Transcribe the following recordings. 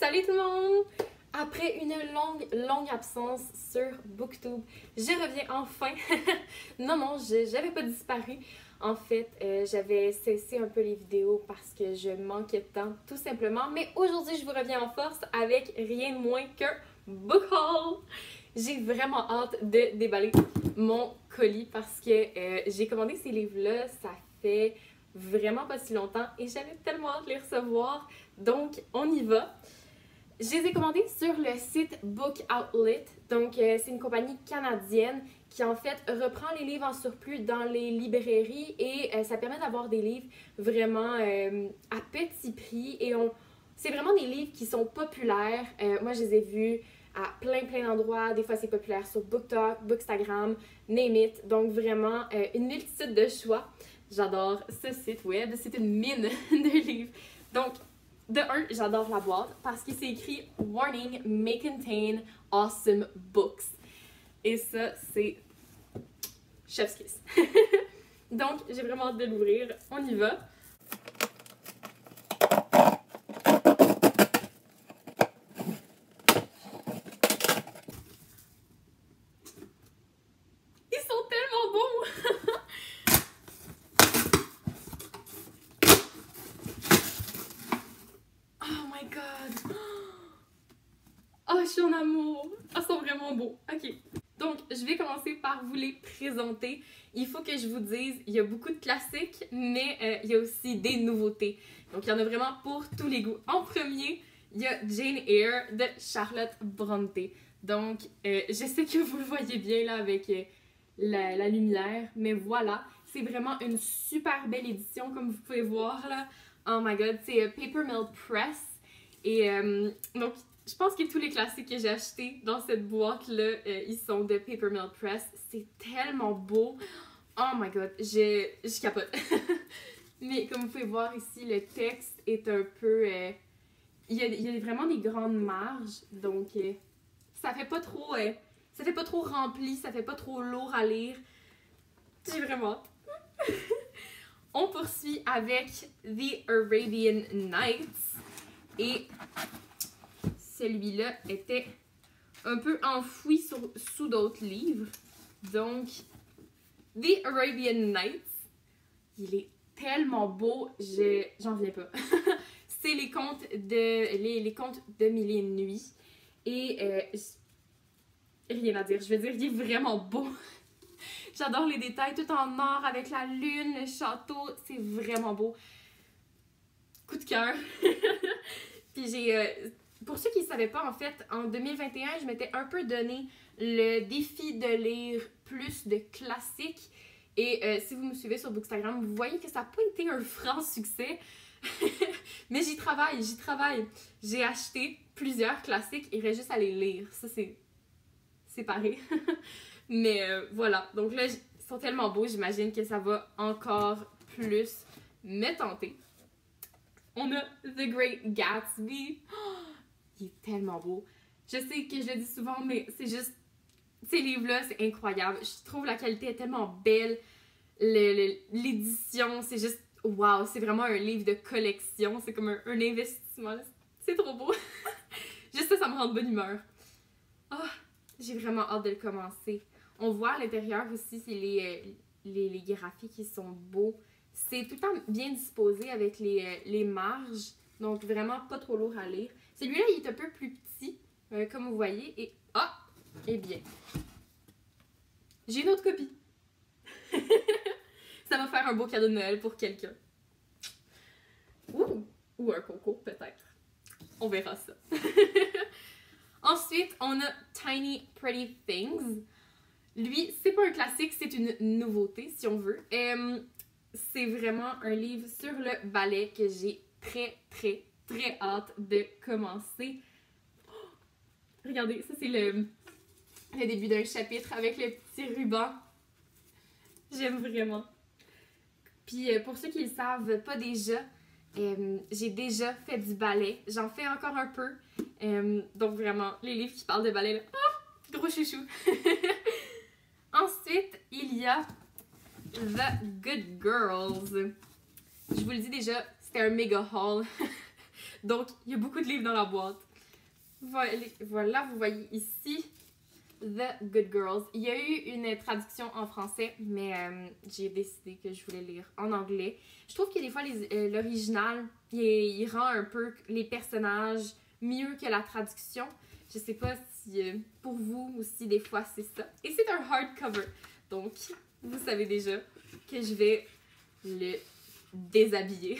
Salut tout le monde! Après une longue absence sur Booktube, je reviens enfin. Non, j'avais pas disparu. En fait, j'avais cessé un peu les vidéos parce que je manquais de temps, tout simplement. Mais aujourd'hui, je vous reviens en force avec rien de moins qu'un book haul. J'ai vraiment hâte de déballer mon colis parce que j'ai commandé ces livres-là, ça fait vraiment pas si longtemps et j'avais tellement hâte de les recevoir. Donc, on y va. Je les ai commandés sur le site Book Outlet. Donc, c'est une compagnie canadienne qui, en fait, reprend les livres en surplus dans les librairies et ça permet d'avoir des livres vraiment à petit prix. Et c'est vraiment des livres qui sont populaires. Moi, je les ai vus à plein d'endroits. Des fois, c'est populaire sur BookTok, Bookstagram, Name It. Donc, vraiment, une multitude de choix. J'adore ce site web. C'est une mine de livres. Donc, de un, j'adore la boîte parce qu'il s'est écrit « Warning may contain awesome books ». Et ça, c'est chef's kiss. Donc, j'ai vraiment hâte de l'ouvrir. On y va. Ils sont tellement beaux! Oh my god! Oh, je suis en amour! Ah, ils sont vraiment beaux. Ok. Donc, je vais commencer par vous les présenter. Il faut que je vous dise, il y a beaucoup de classiques, mais il y a aussi des nouveautés. Donc, il y en a vraiment pour tous les goûts. En premier, il y a Jane Eyre de Charlotte Brontë. Donc, je sais que vous le voyez bien là avec la lumière, mais voilà. C'est vraiment une super belle édition, comme vous pouvez voir là. Oh my god, c'est Paper Mill Press. Et donc, je pense que tous les classiques que j'ai achetés dans cette boîte-là, ils sont de Paper Mill Press. C'est tellement beau. Oh my god, je capote. Mais comme vous pouvez voir ici, le texte est un peu... il y a vraiment des grandes marges, donc ça fait pas trop... ça fait pas trop rempli, ça fait pas trop lourd à lire. J'ai vraiment hâte. On poursuit avec The Arabian Nights. Et celui-là était un peu enfoui sous d'autres livres. Donc, The Arabian Nights, il est tellement beau, j'en viens pas. C'est les contes de Mille et une nuits. Et rien à dire, je veux dire, il est vraiment beau. J'adore les détails, tout en or avec la lune, le château, c'est vraiment beau. Coup de cœur. Puis j'ai... pour ceux qui ne savaient pas, en fait, en 2021, je m'étais un peu donné le défi de lire plus de classiques. Et si vous me suivez sur Bookstagram, vous voyez que ça n'a pas été un franc succès. Mais j'y travaille. J'ai acheté plusieurs classiques et il reste juste à les lire. Ça, c'est pareil. Mais voilà. Donc là, ils sont tellement beaux, j'imagine que ça va encore plus me tenter. On a The Great Gatsby. Oh, il est tellement beau. Je sais que je le dis souvent, mais c'est juste... Ces livres-là, c'est incroyable. Je trouve la qualité est tellement belle. L'édition, c'est juste... Wow, c'est vraiment un livre de collection. C'est comme un investissement. C'est trop beau. Juste ça me rend de bonne humeur. Oh, j'ai vraiment hâte de le commencer. On voit à l'intérieur aussi, c'est les graphiques qui sont beaux. C'est tout le temps bien disposé avec les marges. Donc, vraiment pas trop lourd à lire. Celui-là, il est un peu plus petit, comme vous voyez. Et, ah! Eh bien, j'ai une autre copie. Ça va faire un beau cadeau de Noël pour quelqu'un. Ou un concours, peut-être. On verra ça. Ensuite, on a Tiny Pretty Things. Lui, c'est pas un classique, c'est une nouveauté, si on veut. C'est vraiment un livre sur le ballet que j'ai très hâte de commencer. Oh, regardez, ça c'est le début d'un chapitre avec le petit ruban. J'aime vraiment. Puis pour ceux qui le savent pas déjà, j'ai déjà fait du ballet. J'en fais encore un peu. Donc vraiment, les livres qui parlent de ballet, là, oh, gros chouchou. Ensuite, il y a The Good Girls. Je vous le dis déjà, c'était un méga haul. Donc, il y a beaucoup de livres dans la boîte. Voilà, vous voyez ici The Good Girls. Il y a eu une traduction en français, mais j'ai décidé que je voulais lire en anglais. Je trouve que des fois, l'original, il rend un peu les personnages mieux que la traduction. Je sais pas si pour vous aussi, des fois, c'est ça. Et c'est un hardcover. Donc, vous savez déjà que je vais le déshabiller.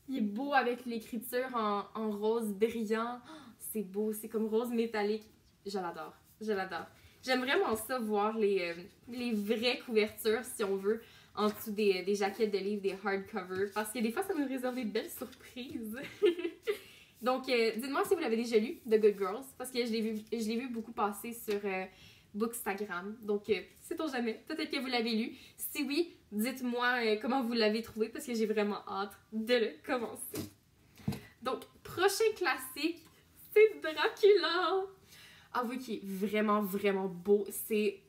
Il est beau avec l'écriture en rose brillant. C'est beau, c'est comme rose métallique. Je l'adore, je l'adore. J'aime vraiment ça, voir les vraies couvertures, si on veut, en dessous des jaquettes de livres, des hardcovers, parce que des fois, ça nous réserve des belles surprises. Donc, dites-moi si vous l'avez déjà lu, The Good Girls, parce que je l'ai vu beaucoup passer sur Bookstagram. Donc, sait-on jamais, peut-être que vous l'avez lu. Si oui, dites-moi comment vous l'avez trouvé, parce que j'ai vraiment hâte de le commencer. Donc, prochain classique, c'est Dracula. Ah oui, qui est vraiment, vraiment beau. C'est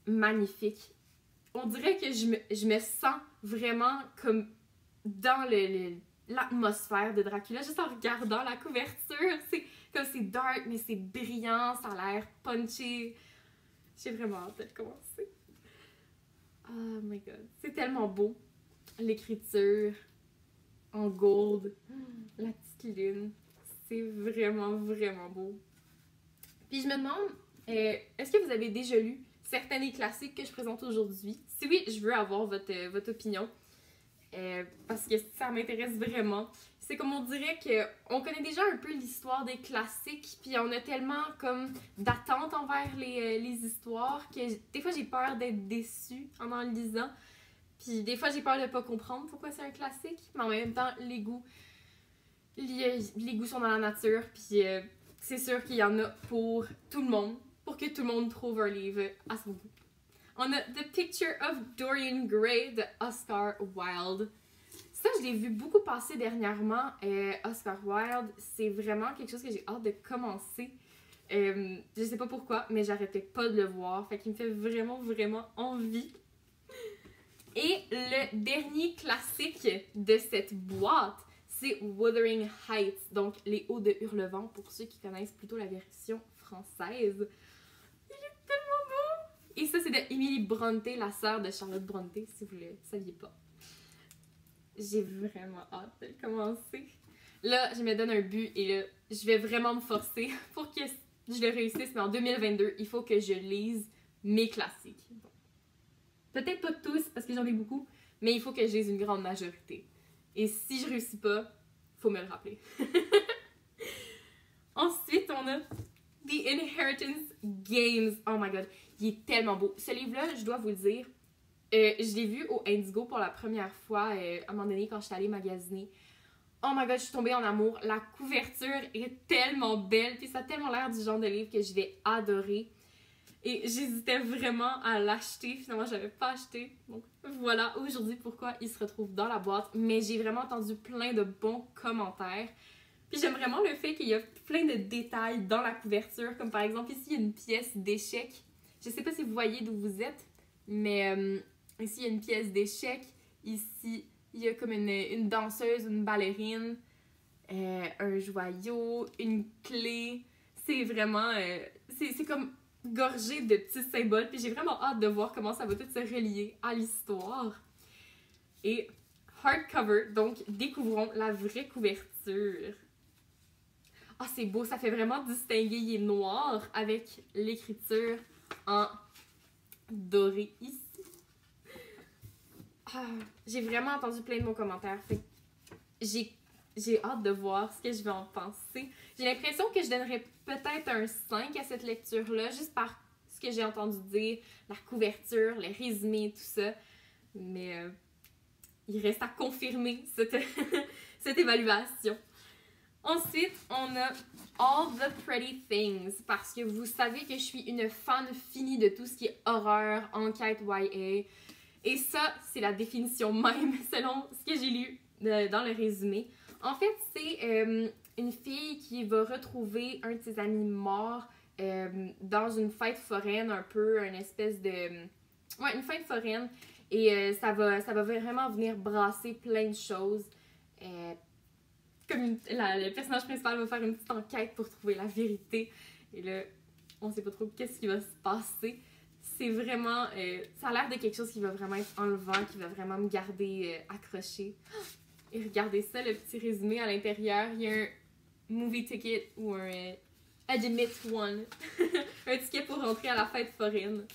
magnifique. On dirait que je me sens vraiment comme dans l'atmosphère de Dracula, juste en regardant la couverture. C'est comme c'est dark, mais c'est brillant, ça a l'air punchy. J'ai vraiment hâte de commencer. Oh my god, c'est tellement beau. L'écriture en gold, la petite lune, c'est vraiment, vraiment beau. Puis je me demande, est-ce que vous avez déjà lu certains des classiques que je présente aujourd'hui? Si oui, je veux avoir votre opinion. Parce que ça m'intéresse vraiment. C'est comme on dirait qu'on connaît déjà un peu l'histoire des classiques, puis on a tellement comme d'attentes envers les histoires que des fois j'ai peur d'être déçue en le lisant. Puis des fois j'ai peur de pas comprendre pourquoi c'est un classique, mais en même temps les goûts sont dans la nature, puis c'est sûr qu'il y en a pour tout le monde, pour que tout le monde trouve un livre à son goût. On a The Picture of Dorian Gray de Oscar Wilde. Ça, je l'ai vu beaucoup passer dernièrement. Oscar Wilde, c'est vraiment quelque chose que j'ai hâte de commencer. Je sais pas pourquoi, mais j'arrêtais pas de le voir. Fait qu'il me fait vraiment, vraiment envie. Et le dernier classique de cette boîte, c'est Wuthering Heights. Donc, Les Hauts de Hurlevent, pour ceux qui connaissent plutôt la version française. Et ça, c'est de Emily Brontë, la sœur de Charlotte Brontë, si vous le saviez pas. J'ai vraiment hâte de le commencer. Là, je me donne un but et là, je vais vraiment me forcer pour que je le réussisse. Mais en 2022, il faut que je lise mes classiques. Peut-être pas tous, parce que j'en ai beaucoup, mais il faut que je lise une grande majorité. Et si je réussis pas, faut me le rappeler. Ensuite, on a The Inheritance Games. Oh my god, il est tellement beau. Ce livre-là, je dois vous le dire, je l'ai vu au Indigo pour la première fois à un moment donné quand je suis allée magasiner. Oh my god, je suis tombée en amour. La couverture est tellement belle, puis ça a tellement l'air du genre de livre que je vais adorer. Et j'hésitais vraiment à l'acheter. Finalement, je l'avais pas acheté. Donc voilà aujourd'hui pourquoi il se retrouve dans la boîte. Mais j'ai vraiment entendu plein de bons commentaires. Puis j'aime vraiment le fait qu'il y a plein de détails dans la couverture. Comme par exemple, ici, il y a une pièce d'échec. Je sais pas si vous voyez d'où vous êtes, mais ici, il y a une pièce d'échec. Ici, il y a comme une danseuse, une ballerine, un joyau, une clé. C'est vraiment... c'est comme gorgé de petits symboles. Puis j'ai vraiment hâte de voir comment ça va tout se relier à l'histoire. Et hardcover, donc découvrons la vraie couverture. Ah, oh, c'est beau, ça fait vraiment distinguer. Il est noir avec l'écriture en doré ici. Ah, j'ai vraiment entendu plein de bons commentaires. J'ai hâte de voir ce que je vais en penser. J'ai l'impression que je donnerais peut-être un 5 à cette lecture-là, juste par ce que j'ai entendu dire, la couverture, les résumés, tout ça. Mais il reste à confirmer cette évaluation. Ensuite, on a All the Pretty Things, parce que vous savez que je suis une fan finie de tout ce qui est horreur, enquête YA. Et ça, c'est la définition même, selon ce que j'ai lu dans le résumé. En fait, c'est une fille qui va retrouver un de ses amis morts dans une fête foraine, un peu, une espèce de... Ouais, une fête foraine. Et ça va vraiment venir brasser plein de choses. comme le personnage principal va faire une petite enquête pour trouver la vérité. Et là, on sait pas trop qu'est-ce qui va se passer. C'est vraiment... ça a l'air de quelque chose qui va vraiment être enlevant, qui va vraiment me garder accrochée. Et regardez ça, le petit résumé à l'intérieur. Il y a un movie ticket ou un admit one. Un ticket pour rentrer à la fête foraine.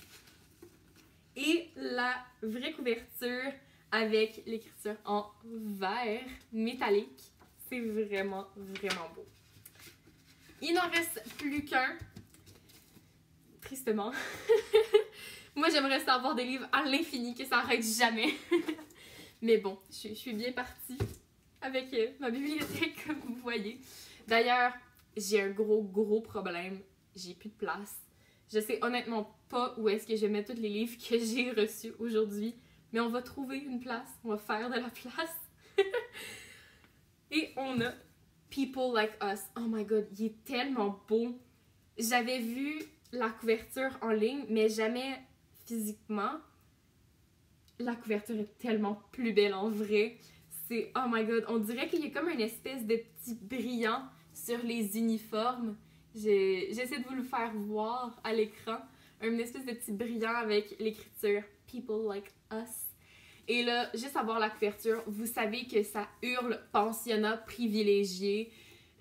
Et la vraie couverture avec l'écriture en vert métallique. C'est vraiment, vraiment beau. Il n'en reste plus qu'un. Tristement. Moi, j'aimerais savoir des livres à l'infini, que ça n'arrête jamais. Mais bon, je suis bien partie avec ma bibliothèque, comme vous voyez. D'ailleurs, j'ai un gros problème. J'ai plus de place. Je sais honnêtement pas où est-ce que je mets tous les livres que j'ai reçus aujourd'hui. Mais on va trouver une place. On va faire de la place. Et on a People Like Us. Oh my god, il est tellement beau. J'avais vu la couverture en ligne, mais jamais physiquement. La couverture est tellement plus belle en vrai. C'est, oh my god, on dirait qu'il y a comme une espèce de petit brillant sur les uniformes. J'essaie de vous le faire voir à l'écran. Une espèce de petit brillant avec l'écriture People Like Us. Et là, juste à voir la couverture, vous savez que ça hurle pensionnat privilégié.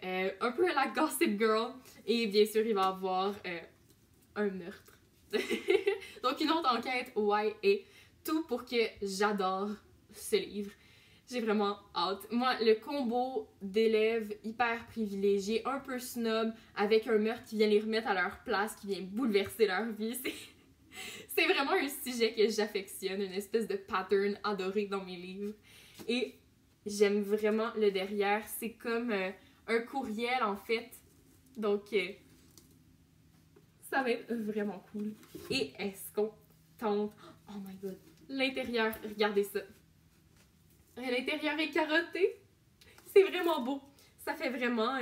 Un peu à la Gossip Girl. Et bien sûr, il va y avoir un meurtre. Donc une autre enquête, ouais, et tout pour que j'adore ce livre. J'ai vraiment hâte. Moi, le combo d'élèves hyper privilégiés, un peu snob, avec un meurtre qui vient les remettre à leur place, qui vient bouleverser leur vie, c'est vraiment un sujet que j'affectionne, une espèce de pattern adoré dans mes livres. Et j'aime vraiment le derrière. C'est comme un courriel, en fait. Donc, ça va être vraiment cool. Et est-ce qu'on tente... Oh my god. L'intérieur, regardez ça. L'intérieur est carotté. C'est vraiment beau. Ça fait vraiment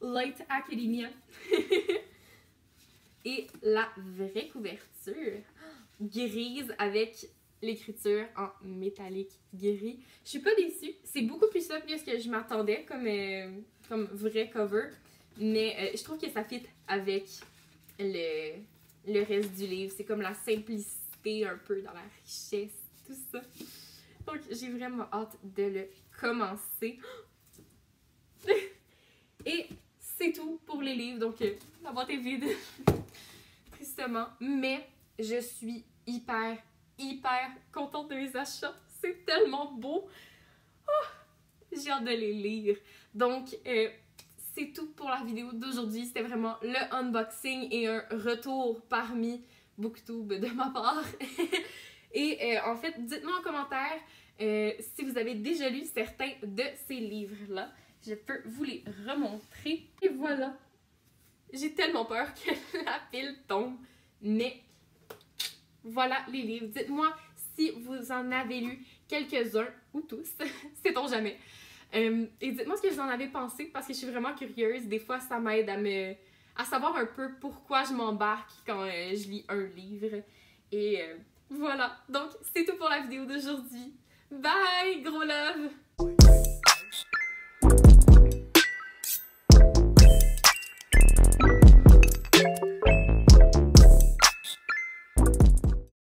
Light Academia. Et la vraie couverture, grise avec l'écriture en métallique gris. Je suis pas déçue. C'est beaucoup plus simple que ce que je m'attendais comme vrai cover. Mais je trouve que ça fit avec le reste du livre. C'est comme la simplicité un peu dans la richesse, tout ça. Donc, j'ai vraiment hâte de le commencer. Et c'est tout pour les livres. Donc, la boîte est vide. Tristement. Mais je suis hyper contente de mes achats. C'est tellement beau. Oh, j'ai hâte de les lire. Donc, c'est tout pour la vidéo d'aujourd'hui. C'était vraiment le unboxing et un retour parmi BookTube de ma part. Et en fait, dites-moi en commentaire si vous avez déjà lu certains de ces livres-là. Je peux vous les remontrer. Et voilà. J'ai tellement peur que la pile tombe. Mais voilà les livres. Dites-moi si vous en avez lu quelques-uns ou tous. Sait-on jamais. Et dites-moi ce que vous en avez pensé parce que je suis vraiment curieuse. Des fois, ça m'aide à savoir un peu pourquoi je m'embarque quand je lis un livre. Et voilà. Donc, c'est tout pour la vidéo d'aujourd'hui. Bye! Gros love!